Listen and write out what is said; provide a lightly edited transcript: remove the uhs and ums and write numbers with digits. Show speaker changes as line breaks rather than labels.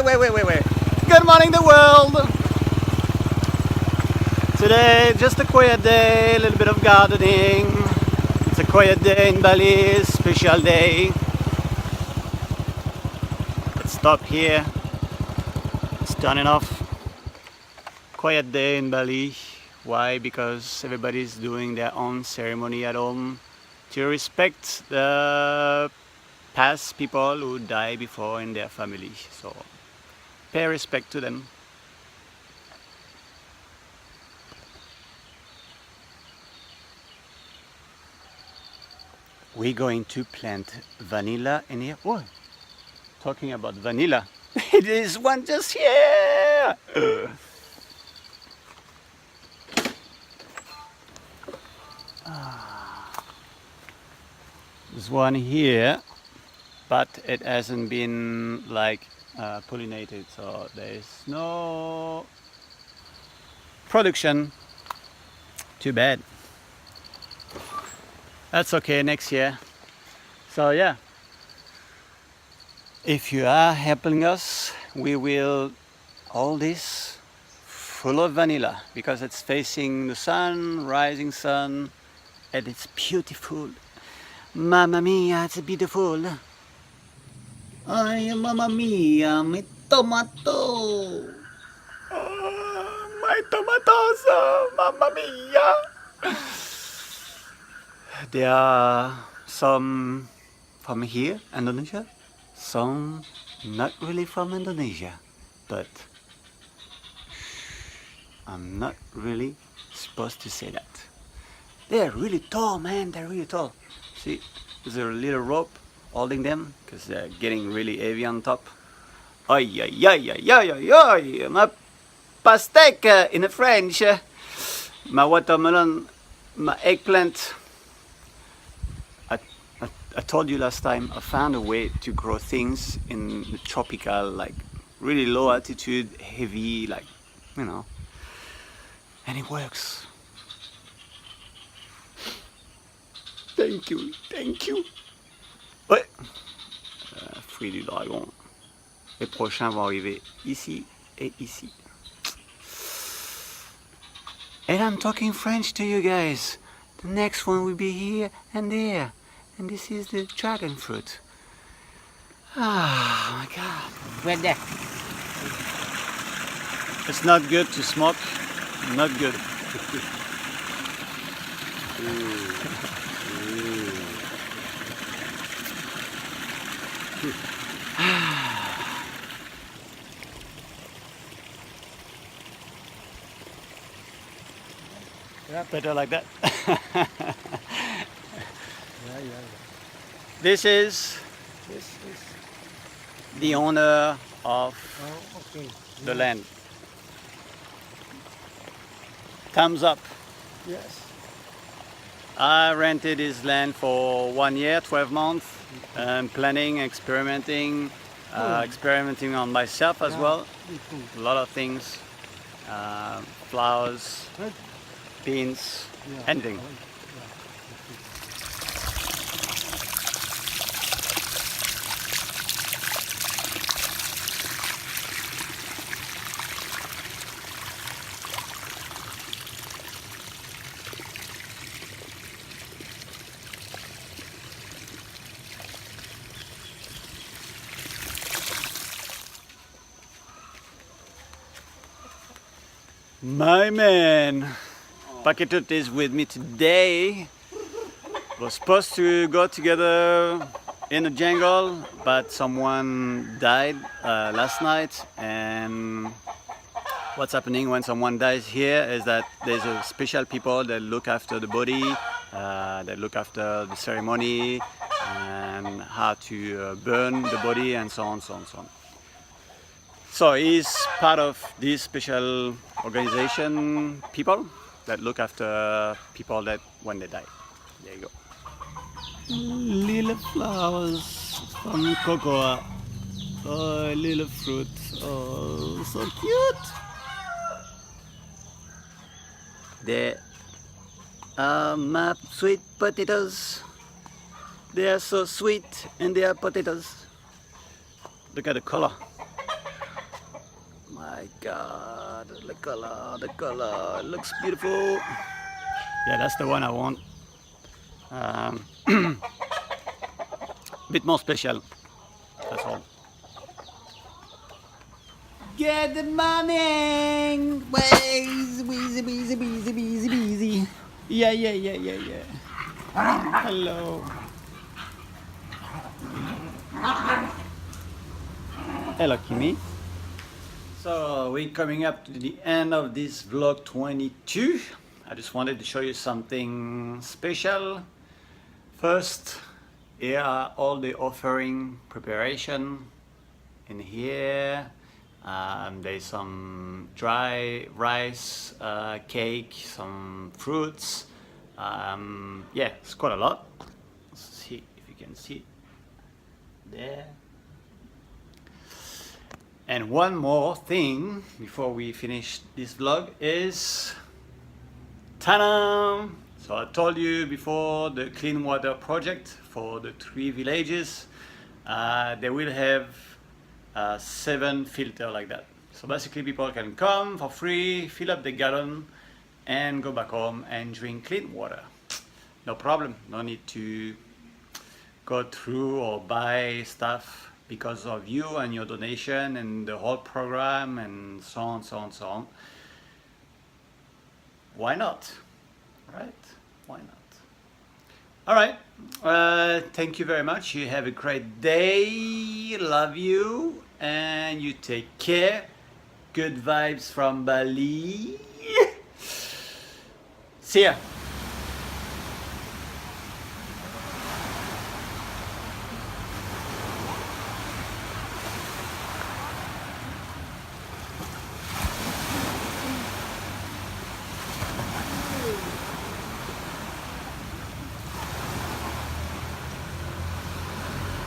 wait. Good morning, the world. Today, just a quiet day, a little bit of gardening. It's a quiet day in Bali, special day. Let's stop here. It's turning off. Quiet day in Bali. Why? Because everybody's doing their own ceremony at home to respect the past people who died before in their family. So pay respect to them. We're going to plant vanilla in here. Oh, talking about vanilla. There's one just here. There's one here, but it hasn't been like pollinated, so there's no production. Too bad. That's okay, next year. So yeah, if you are helping us, we will hold this full of vanilla because it's facing the sun, rising sun, and it's beautiful. Mamma mia, it's beautiful.
Ay, mamma mia, may tomato.
My tomatoes, mamma mia. There are some from here, Indonesia, some not really from Indonesia, but I'm not really supposed to say that. They're really tall, man, they're really tall. See, there's a little rope holding them because they're getting really heavy on top. Ay, ay, ay, ay, ay, ay, ay, my pastèque in the French, my watermelon, my eggplant. I told you last time I found a way to grow things in the tropical, like really low altitude, heavy, like, you know, and it works. Thank you. Ouais. Fruits du dragon. Les prochains vont arriver ici et ici. And I'm talking French to you guys. The next one will be here and there. And this is the dragon fruit. Oh my god.
Right there.
It's not good to smoke. Not good. Better like that. This is the owner of the land. Thumbs up.
Yes.
I rented his land for 1 year, 12 months, and planning, experimenting on myself as well. A lot of things, flowers, beans, anything. My man, Paketut is with me today. We're supposed to go together in the jungle, but someone died last night. And what's happening when someone dies here is that there's a special people that look after the body, that look after the ceremony, and how to burn the body, and so on. So he's part of this special organization, people that look after people that when they die. There you go. Little flowers from cocoa. Oh, little fruit. Oh, so cute. They are my sweet potatoes. They are so sweet and they are potatoes. Look at the color. my god, the color looks beautiful. Yeah, that's the one I want. A bit more special, that's all. Good morning! Wheezy. Yeah. Hello. Hello, Kimi. So we're coming up to the end of this vlog 22. I just wanted to show you something special. First, here are all the offering preparation in here. There's some dry rice, cake, some fruits. Yeah, it's quite a lot. Let's see if you can see there. And one more thing before we finish this vlog is ta-da! So I told you before, the clean water project for the 3 villages, they will have 7 filters like that. So basically people can come for free, fill up the gallon and go back home and drink clean water. No problem, no need to go through or buy stuff because of you and your donation and the whole program and so on. Why not? Right? Why not? All right. Thank you very much. You have a great day. Love you. And you take care. Good vibes from Bali. See ya.